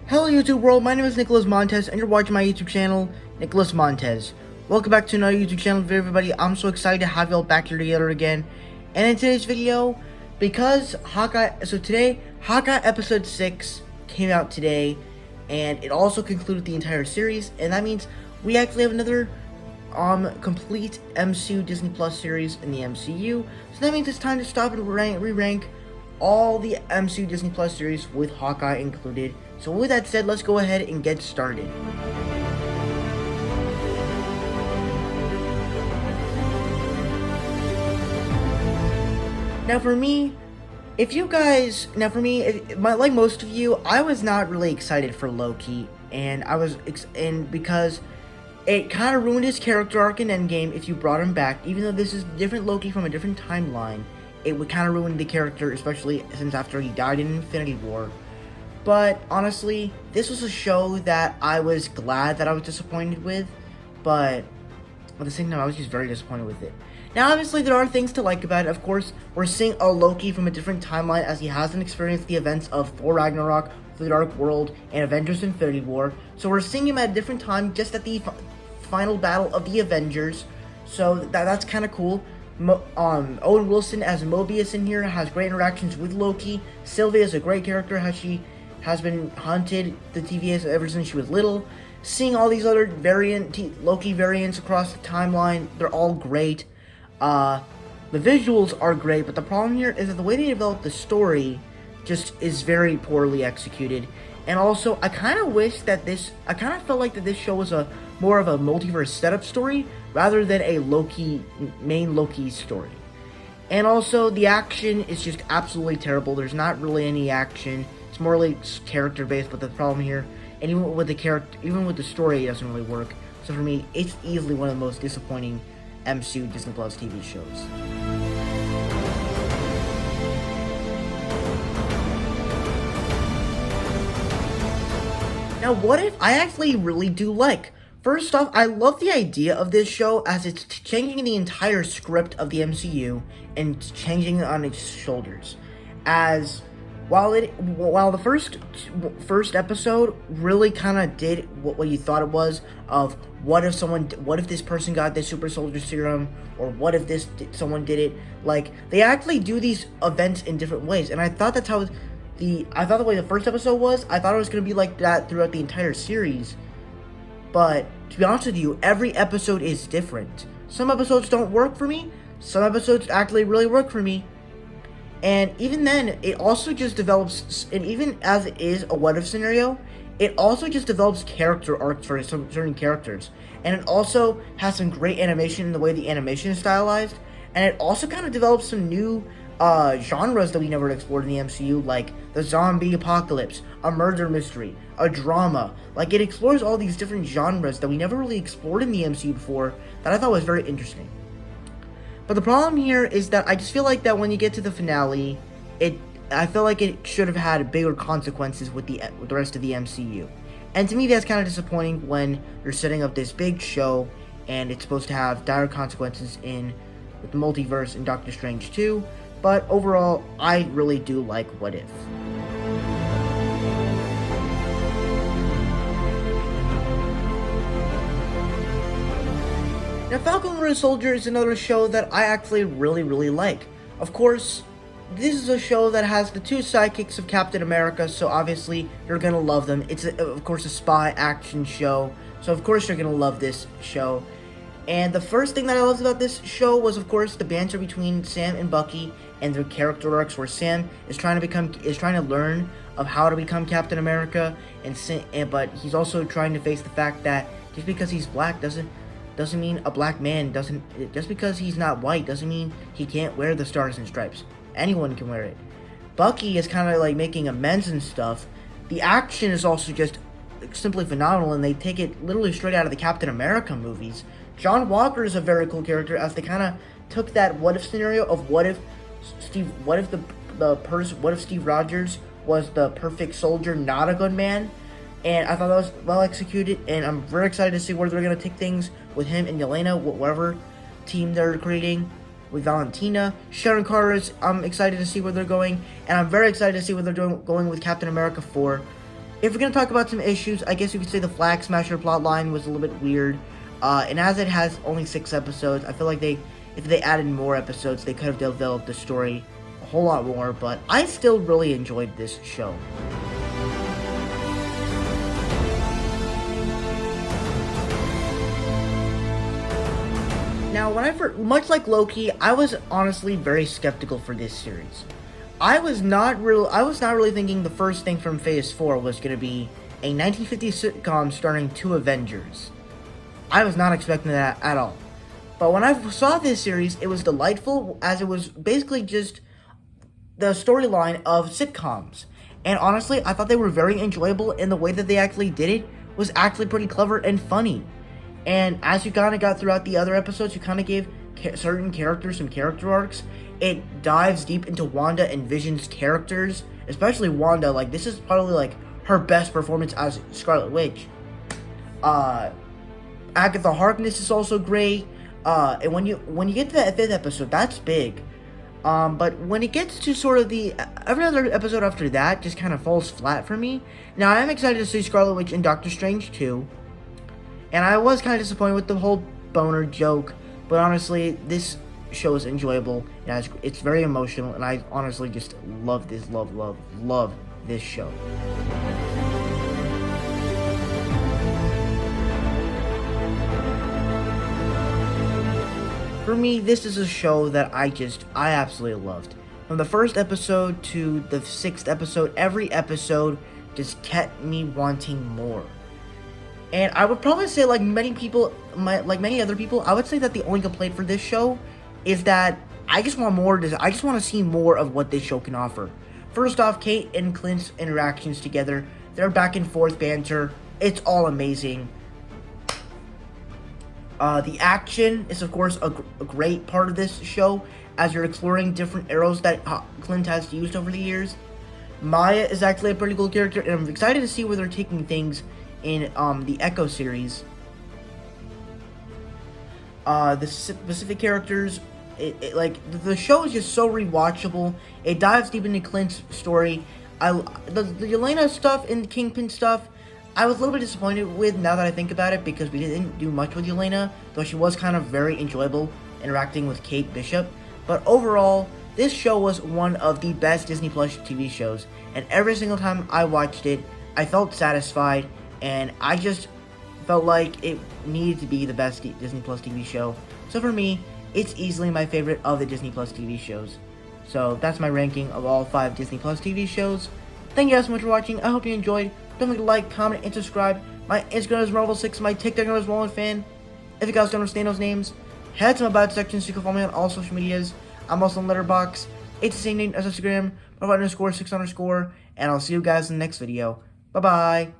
Hello YouTube world, my name is Nicholas Montez and you're watching my YouTube channel, Nicholas Montez. Welcome back to another YouTube channel video, everybody. I'm so excited to have you all back here together again. And in today's video, because Hawkeye episode 6 came out today, and it also concluded the entire series, and that means we actually have another complete MCU Disney Plus series in the MCU. So that means it's time to stop and re-rank all the MCU Disney Plus series with Hawkeye included. So with that said, let's go ahead and get started. Now for me, like most of you, I was not really excited for Loki, and because it kind of ruined his character arc in Endgame if you brought him back. Even though this is different Loki from a different timeline, it would kind of ruin the character, especially since after he died in Infinity War. But honestly, this was a show that I was glad that I was disappointed with, but at the same time, I was just very disappointed with it. Now, obviously, there are things to like about it. Of course, we're seeing a Loki from a different timeline, as he hasn't experienced the events of Thor Ragnarok, The Dark World, and Avengers Infinity War. So we're seeing him at a different time, just at the final battle of the Avengers. So that's kind of cool. Owen Wilson as Mobius in here has great interactions with Loki. Sylvia is a great character, as she has been hunted the TVA ever since she was little. Seeing all these other Loki variants across the timeline, they're all great. The visuals are great, but the problem here is that the way they developed the story just is very poorly executed. And also, I kind of felt like that this show was more of a multiverse setup story rather than a main Loki story. And also, the action is just absolutely terrible. There's not really any action. It's more like character based, but the problem here, and even with the story, it doesn't really work. So for me, it's easily one of the most disappointing MCU Disney Plus TV shows. Now, what if I actually really do like? First off, I love the idea of this show as it's changing the entire script of the MCU and changing it on its shoulders. As while the first episode really kind of did what you thought it was, of what if this person got this super soldier serum, or what if someone did it, like they actually do these events in different ways, and I thought that's how the way the first episode was. I thought it was going to be like that throughout the entire series. But to be honest with you, every episode is different. Some episodes don't work for me. Some episodes actually really work for me. And even then, it also just develops, and even as it is a what-if scenario, it also just develops character arcs for some certain characters. And it also has some great animation in the way the animation is stylized. And it also kind of develops some new genres that we never explored in the MCU, like the zombie apocalypse, a murder mystery, a drama. Like, it explores all these different genres that we never really explored in the MCU before, that I thought was very interesting. But the problem here is that I just feel like that when you get to the finale, I feel like it should have had bigger consequences with the rest of the MCU. And to me, that's kind of disappointing when you're setting up this big show and it's supposed to have dire consequences with the multiverse in Doctor Strange 2. But overall, I really do like What If. Now, Falcon Winter Soldier is another show that I actually really like. Of course, this is a show that has the two sidekicks of Captain America, so obviously you're gonna love them. It's, of course, a spy action show, so of course you're gonna love this show. And the first thing that I loved about this show was, of course, the banter between Sam and Bucky and their character arcs, where Sam is trying to learn of how to become Captain America, but he's also trying to face the fact that just because he's black doesn't mean a black man doesn't. Just because he's not white doesn't mean he can't wear the stars and stripes. Anyone can wear it. Bucky is kind of like making amends and stuff. The action is also just simply phenomenal, and they take it literally straight out of the Captain America movies. John Walker is a very cool character, as they kind of took that what if scenario of what if Steve Rogers was the perfect soldier, not a good man, and I thought that was well executed, and I'm very excited to see where they're going to take things with him and Yelena, whatever team they're creating with Valentina. Sharon Carter, I'm excited to see where they're going, and I'm very excited to see where they're going with Captain America 4. If we're going to talk about some issues, I guess you could say the Flag Smasher plotline was a little bit weird, and as it has only 6 episodes, I feel like if they added more episodes, they could have developed the story a whole lot more, but I still really enjoyed this show. Now, much like Loki, I was honestly very skeptical for this series. I was not really thinking the first thing from Phase 4 was going to be a 1950s sitcom starring 2 Avengers. I was not expecting that at all. But when I saw this series, it was delightful, as it was basically just the storyline of sitcoms. And honestly, I thought they were very enjoyable, and the way that they actually did it was actually pretty clever and funny. And as you kind of got throughout the other episodes, you kind of gave certain characters some character arcs. It dives deep into Wanda and Vision's characters, especially Wanda. Like, this is probably like her best performance as Scarlet Witch. Agatha Harkness is also great. And when you get to that 5th episode, that's big. But when it gets to sort of every other episode after that just kind of falls flat for me. Now, I am excited to see Scarlet Witch and Doctor Strange too. And I was kind of disappointed with the whole boner joke, but honestly, this show is enjoyable, and it's very emotional, and I honestly just love this show. For me, this is a show that I absolutely loved. From the first episode to the 6th episode, every episode just kept me wanting more. And I would probably say, like many other people, I would say that the only complaint for this show is that I just want more. I just want to see more of what this show can offer. First off, Kate and Clint's interactions together, their back and forth banter, it's all amazing. The action is, of course, a great part of this show, as you're exploring different arrows that Clint has used over the years. Maya is actually a pretty cool character, and I'm excited to see where they're taking things in the Echo series. The specific characters, the show is just so rewatchable. It dives deep into Clint's story. The Yelena stuff and Kingpin stuff, I was a little bit disappointed with, now that I think about it, because we didn't do much with Yelena, though she was kind of very enjoyable interacting with Kate Bishop. But overall, this show was one of the best Disney Plus TV shows, and every single time I watched it, I felt satisfied, and I just felt like it needed to be the best Disney Plus TV show. So for me, it's easily my favorite of the Disney Plus TV shows. So that's my ranking of all 5 Disney Plus TV shows. Thank you guys so much for watching. I hope you enjoyed. Don't forget to like, comment, and subscribe. My Instagram is Marvel6, my TikTok is MarvelFan. If you guys don't understand those names, head to my about section so you can follow me on all social medias. I'm also on Letterboxd. It's the same name as Instagram, Marvel_6_, and I'll see you guys in the next video. Bye-bye.